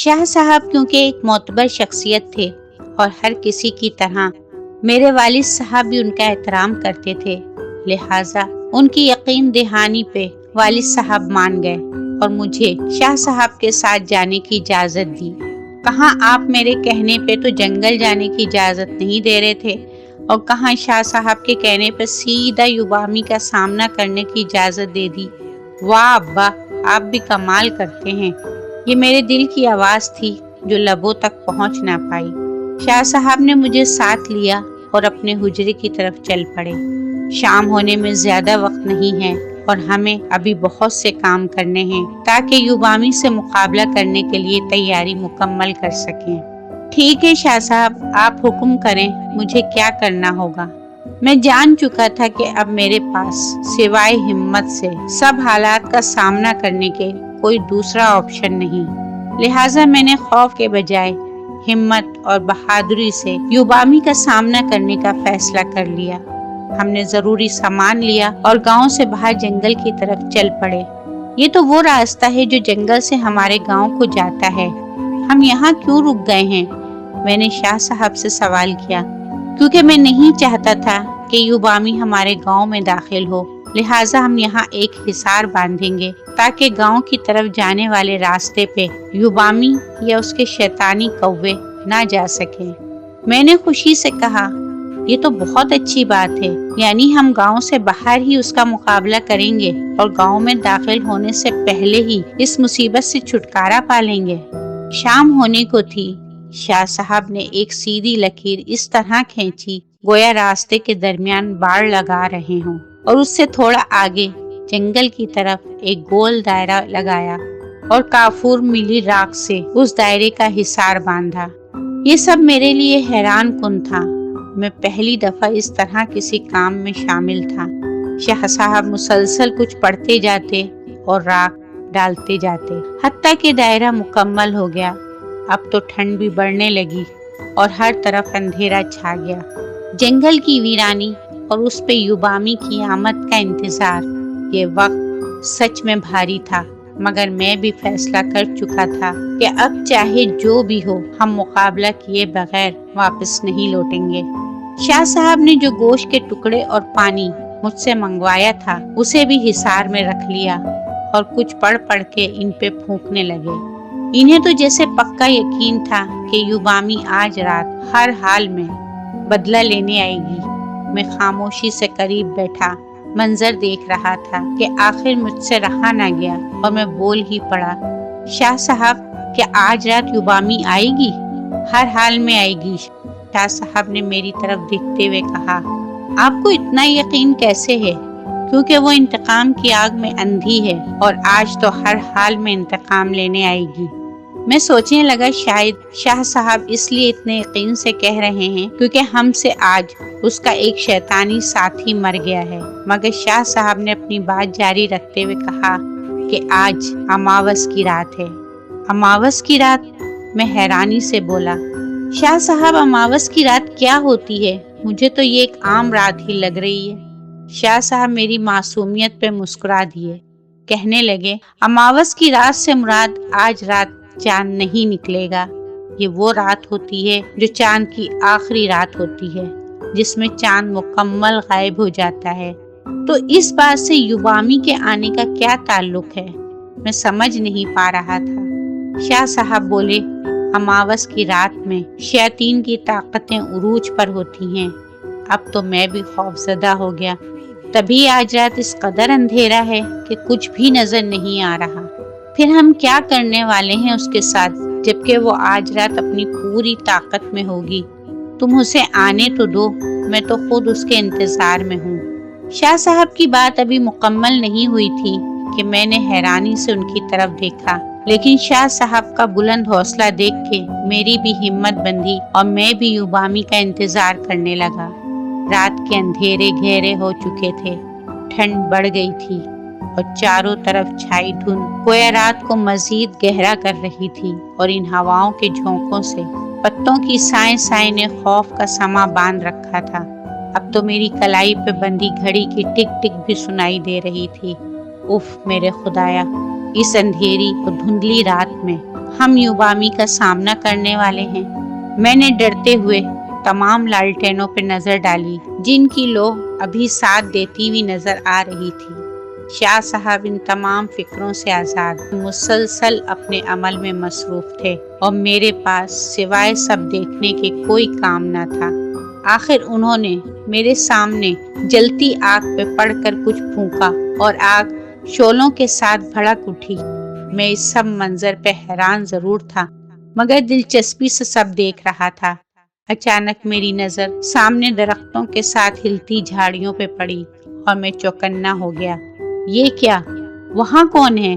شاہ صاحب کیونکہ ایک معتبر شخصیت تھے اور ہر کسی کی طرح میرے والد صاحب بھی ان کا احترام کرتے تھے، لہٰذا ان کی یقین دہانی پہ والد صاحب مان گئے اور مجھے شاہ صاحب کے ساتھ جانے کی اجازت دی۔ کہاں آپ میرے کہنے پہ تو جنگل جانے کی اجازت نہیں دے رہے تھے اور کہاں شاہ صاحب کے کہنے پہ سیدھا یوبامی کا سامنا کرنے کی اجازت دے دی۔ واہ ابا، آپ بھی کمال کرتے ہیں۔ یہ میرے دل کی آواز تھی جو لبوں تک پہنچ نہ پائی۔ شاہ صاحب نے مجھے ساتھ لیا اور اپنے حجرے کی طرف چل پڑے۔ شام ہونے میں زیادہ وقت نہیں ہے اور ہمیں ابھی بہت سے کام کرنے ہیں تاکہ یوبامی سے مقابلہ کرنے کے لیے تیاری مکمل کر سکیں۔ ٹھیک ہے شاہ صاحب، آپ حکم کریں، مجھے کیا کرنا ہوگا؟ میں جان چکا تھا کہ اب میرے پاس سوائے ہمت سے سب حالات کا سامنا کرنے کے کوئی دوسرا آپشن نہیں، لہٰذا میں نے خوف کے بجائے ہمت اور بہادری سے یوبامی کا سامنا کرنے کا فیصلہ کر لیا۔ ہم نے ضروری سامان لیا اور گاؤں سے باہر جنگل کی طرف چل پڑے۔ یہ تو وہ راستہ ہے جو جنگل سے ہمارے گاؤں کو جاتا ہے، ہم یہاں کیوں رک گئے ہیں؟ میں نے شاہ صاحب سے سوال کیا، کیونکہ میں نہیں چاہتا تھا کہ یوبامی ہمارے گاؤں میں داخل ہو، لہٰذا ہم یہاں ایک حصار باندھیں گے تاکہ گاؤں کی طرف جانے والے راستے پہ یوبامی یا اس کے شیطانی کوے نہ جا سکیں۔ میں نے خوشی سے کہا، یہ تو بہت اچھی بات ہے، یعنی ہم گاؤں سے باہر ہی اس کا مقابلہ کریں گے اور گاؤں میں داخل ہونے سے پہلے ہی اس مصیبت سے چھٹکارا پا لیں گے۔ شام ہونے کو تھی۔ شاہ صاحب نے ایک سیدھی لکیر اس طرح کھینچی گویا راستے کے درمیان باڑ لگا رہے ہوں، اور اس سے تھوڑا آگے جنگل کی طرف ایک گول دائرہ لگایا اور کافور ملی راکھ سے اس دائرے کا حصار باندھا۔ یہ سب میرے لیے حیران کن تھا۔ میں پہلی دفعہ اس طرح کسی کام میں شامل تھا۔ شاہ صاحب مسلسل کچھ پڑھتے جاتے اور راکھ ڈالتے جاتے، حتیٰ کہ دائرہ مکمل ہو گیا۔ اب تو ٹھنڈ بھی بڑھنے لگی اور ہر طرف اندھیرا چھا گیا۔ جنگل کی ویرانی اور اس پہ یوبامی کی آمد کا انتظار، یہ وقت سچ میں بھاری تھا، مگر میں بھی فیصلہ کر چکا تھا کہ اب چاہے جو بھی ہو ہم مقابلہ کیے بغیر واپس نہیں لوٹیں گے۔ شاہ صاحب نے جو گوشت کے ٹکڑے اور پانی مجھ سے منگوایا تھا اسے بھی حصار میں رکھ لیا اور کچھ پڑھ کے ان پہ پھونکنے لگے۔ انہیں تو جیسے پکا یقین تھا کہ یوبامی آج رات ہر حال میں بدلہ لینے آئے گی۔ میں خاموشی سے قریب بیٹھا منظر دیکھ رہا تھا کہ آخر مجھ سے رہا نہ گیا اور میں بول ہی پڑا، شاہ صاحب کیا آج رات یوبامی آئے گی؟ ہر حال میں آئے گی۔ شاہ صاحب نے میری طرف دیکھتے ہوئے کہا، آپ کو اتنا یقین کیسے ہے؟ کیونکہ وہ انتقام کی آگ میں اندھی ہے اور آج تو ہر حال میں انتقام لینے آئے گی۔ میں سوچنے لگا شاید شاہ صاحب اس لیے اتنے یقین سے کہہ رہے ہیں کیونکہ ہم سے آج اس کا ایک شیطانی ساتھی مر گیا ہے، مگر شاہ صاحب نے اپنی بات جاری رکھتے ہوئے کہا کہ آج اماوس کی رات ہے۔ اماوس کی رات؟ میں حیرانی سے بولا، شاہ صاحب اماوس کی رات کیا ہوتی ہے؟ مجھے تو یہ ایک عام رات ہی لگ رہی ہے۔ شاہ صاحب میری معصومیت پہ مسکرا دیے، کہنے لگے، اماوس کی رات سے مراد آج رات چاند نہیں نکلے گا۔ یہ وہ رات ہوتی ہے جو چاند کی آخری رات ہوتی ہے، جس میں چاند مکمل غائب ہو جاتا ہے۔ تو اس بات سے یوبامی کے آنے کا کیا تعلق ہے؟ میں سمجھ نہیں پا رہا تھا۔ شاہ صاحب بولے، اماوس کی رات میں شیاطین کی طاقتیں عروج پر ہوتی ہیں۔ اب تو میں بھی خوف زدہ ہو گیا، تبھی آج رات اس قدر اندھیرا ہے کہ کچھ بھی نظر نہیں آ رہا۔ پھر ہم کیا کرنے والے ہیں اس کے ساتھ جبکہ وہ آج رات اپنی پوری طاقت میں ہوگی؟ تم اسے آنے تو دو، میں تو خود اس کے انتظار میں ہوں۔ شاہ صاحب کی بات ابھی مکمل نہیں ہوئی تھی کہ میں نے حیرانی سے ان کی طرف دیکھا، لیکن شاہ صاحب کا بلند حوصلہ دیکھ کے میری بھی ہمت بندھی اور میں بھی یوبامی کا انتظار کرنے لگا۔ رات کے اندھیرے گہرے ہو چکے تھے، ٹھنڈ بڑھ گئی تھی اور چاروں طرف چھائی دھند گویا رات کو مزید گہرا کر رہی تھی، اور ان ہواؤں کے جھونکوں سے پتوں کی سائیں سائیں نے خوف کا سما باندھ رکھا تھا۔ اب تو میری کلائی پہ بندھی گھڑی کی ٹک ٹک بھی سنائی دے رہی تھی۔ اف میرے خدایا، اس اندھیری اور دھندلی رات میں ہم یوبامی کا سامنا کرنے والے ہیں۔ میں نے ڈرتے ہوئے تمام لالٹینوں پہ نظر ڈالی جن کی لو ابھی ساتھ دیتی ہوئی نظر آ رہی تھی۔ شاہ صاحب ان تمام فکروں سے آزاد مسلسل اپنے عمل میں مصروف تھے اور میرے پاس سوائے سب دیکھنے کے کوئی کام نہ تھا۔ آخر انہوں نے میرے سامنے جلتی آگ پہ پڑ کر کچھ پھونکا اور آگ شعلوں کے ساتھ بھڑک اٹھی۔ میں اس سب منظر پہ حیران ضرور تھا مگر دلچسپی سے سب دیکھ رہا تھا۔ اچانک میری نظر سامنے درختوں کے ساتھ ہلتی جھاڑیوں پہ پڑی اور میں چوکنا ہو گیا۔ یہ کیا؟ وہاں کون ہے؟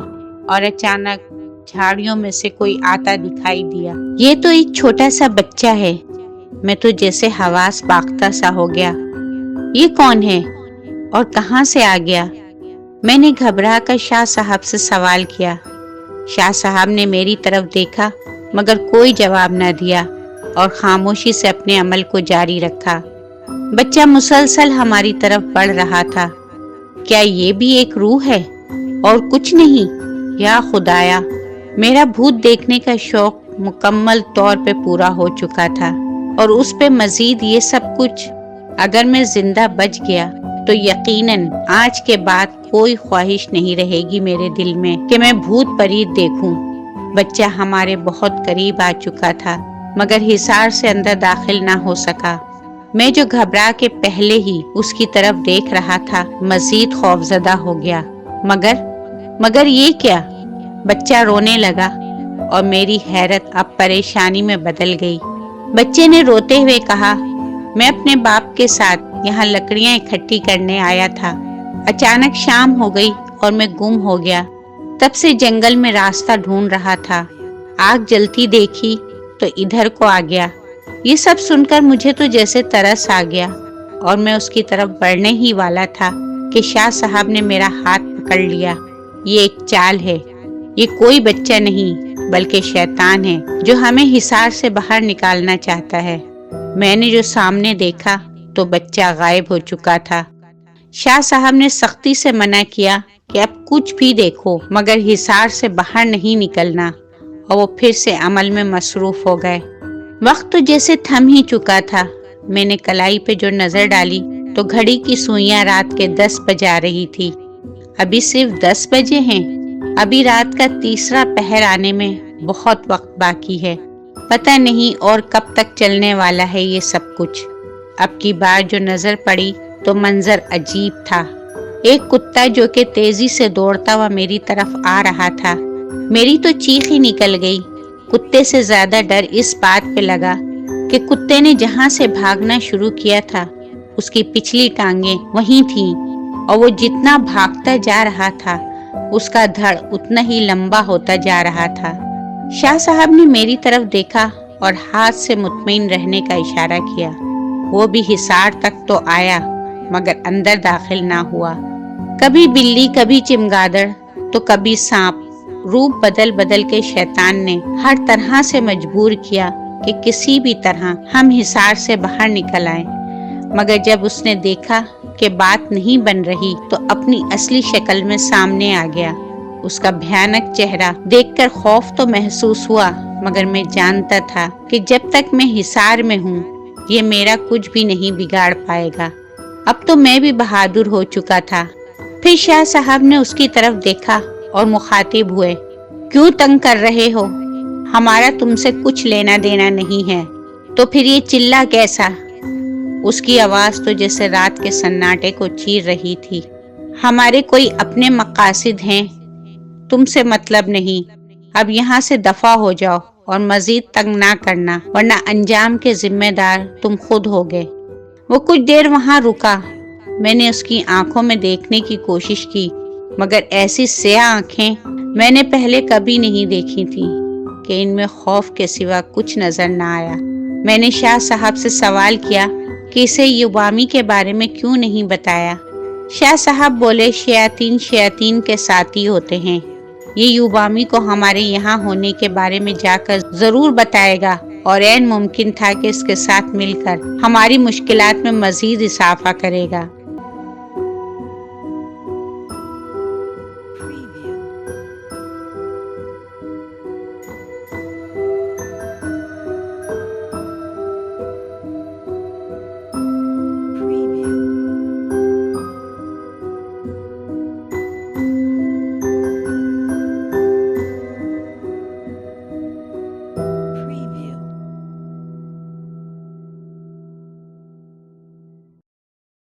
اور اچانک جھاڑیوں میں سے کوئی آتا دکھائی دیا۔ یہ تو ایک چھوٹا سا بچہ ہے۔ میں تو جیسے حواس باختہ سا ہو گیا۔ یہ کون ہے اور کہاں سے آ گیا؟ میں نے گھبرا کر شاہ صاحب سے سوال کیا۔ شاہ صاحب نے میری طرف دیکھا مگر کوئی جواب نہ دیا اور خاموشی سے اپنے عمل کو جاری رکھا۔ بچہ مسلسل ہماری طرف بڑھ رہا تھا۔ کیا یہ بھی ایک روح ہے اور کچھ نہیں؟ یا خدایا، میرا بھوت دیکھنے کا شوق مکمل طور پہ پورا ہو چکا تھا اور اس پہ مزید یہ سب کچھ۔ اگر میں زندہ بچ گیا تو یقیناً آج کے بعد کوئی خواہش نہیں رہے گی میرے دل میں کہ میں بھوت پریت دیکھوں۔ بچہ ہمارے بہت قریب آ چکا تھا مگر حصار سے اندر داخل نہ ہو سکا۔ میں جو گھبرا کے پہلے ہی اس کی طرف دیکھ رہا تھا مزید خوفزدہ ہو گیا۔ مگر یہ کیا؟ بچہ رونے لگا اور میری حیرت اب پریشانی میں بدل گئی۔ بچے نے روتے ہوئے کہا، میں اپنے باپ کے ساتھ یہاں لکڑیاں اکٹھی کرنے آیا تھا۔ اچانک شام ہو گئی اور میں گم ہو گیا۔ تب سے جنگل میں راستہ ڈھونڈ رہا تھا۔ آگ جلتی دیکھی تو ادھر کو آ گیا۔ یہ سب سن کر مجھے تو جیسے ترس آ گیا اور میں اس کی طرف بڑھنے ہی والا تھا کہ شاہ صاحب نے میرا ہاتھ پکڑ لیا۔ یہ ایک چال ہے۔ یہ کوئی بچہ نہیں بلکہ شیطان ہے جو ہمیں حصار سے باہر نکالنا چاہتا ہے۔ میں نے جو سامنے دیکھا تو بچہ غائب ہو چکا تھا۔ شاہ صاحب نے سختی سے منع کیا کہ اب کچھ بھی دیکھو مگر حصار سے باہر نہیں نکلنا، اور وہ پھر سے عمل میں مصروف ہو گئے۔ وقت تو جیسے تھم ہی چکا تھا۔ میں نے کلائی پہ جو نظر ڈالی تو گھڑی کی سوئیاں رات کے 10 بجا رہی تھی۔ ابھی صرف 10 بجے ہیں۔ ابھی رات کا تیسرا پہر آنے میں بہت وقت باقی ہے۔ پتہ نہیں اور کب تک چلنے والا ہے یہ سب کچھ۔ اب کی بار جو نظر پڑی تو منظر عجیب تھا۔ ایک کتا جو کہ تیزی سے دوڑتا ہوا میری طرف آ رہا تھا۔ میری تو چیخ ہی نکل گئی۔ کتے سے زیادہ ڈر اس بات پہ لگا کہ کتے نے جہاں سے بھاگنا شروع کیا تھا اس کی پچھلی ٹانگیں وہیں تھیں، اور وہ جتنا بھاگتا جا رہا تھا اس کا دھڑ اتنا ہی لمبا ہوتا جا رہا تھا۔ شاہ صاحب نے میری طرف دیکھا اور ہاتھ سے مطمئن رہنے کا اشارہ کیا۔ وہ بھی حصار تک تو آیا مگر اندر داخل نہ ہوا۔ کبھی بلی، کبھی چمگادڑ تو کبھی سانپ، روپ بدل بدل کے شیطان نے ہر طرح سے مجبور کیا کہ کسی بھی طرح ہم حصار سے باہر نکل آئیں۔ مگر جب اس نے دیکھا کہ بات نہیں بن رہی تو اپنی اصلی شکل میں سامنے آ گیا۔ اس کا بھیانک چہرہ دیکھ کر خوف تو محسوس ہوا مگر میں جانتا تھا کہ جب تک میں حصار میں ہوں یہ میرا کچھ بھی نہیں بگاڑ پائے گا۔ اب تو میں بھی بہادر ہو چکا تھا۔ پھر شاہ صاحب نے اس کی طرف دیکھا اور مخاطب ہوئے، کیوں تنگ کر رہے ہو؟ ہمارا تم سے کچھ لینا دینا نہیں ہے، تو پھر یہ چلہ کیسا؟ اس کی آواز تو جیسے رات کے سناٹے کو چیر رہی تھی۔ ہمارے کوئی اپنے مقاصد ہیں، تم سے مطلب نہیں۔ اب یہاں سے دفع ہو جاؤ اور مزید تنگ نہ کرنا ورنہ انجام کے ذمہ دار تم خود ہوگے۔ وہ کچھ دیر وہاں رکا۔ میں نے اس کی آنکھوں میں دیکھنے کی کوشش کی مگر ایسی سیاہ آنکھیں میں نے پہلے کبھی نہیں دیکھی تھیں کہ ان میں خوف کے سوا کچھ نظر نہ آیا۔ میں نے شاہ صاحب سے سوال کیا کہ اسے یوبامی کے بارے میں کیوں نہیں بتایا۔ شاہ صاحب بولے، شیاطین کے ساتھی ہوتے ہیں، یہ یوبامی کو ہمارے یہاں ہونے کے بارے میں جا کر ضرور بتائے گا اور عین ممکن تھا کہ اس کے ساتھ مل کر ہماری مشکلات میں مزید اضافہ کرے گا۔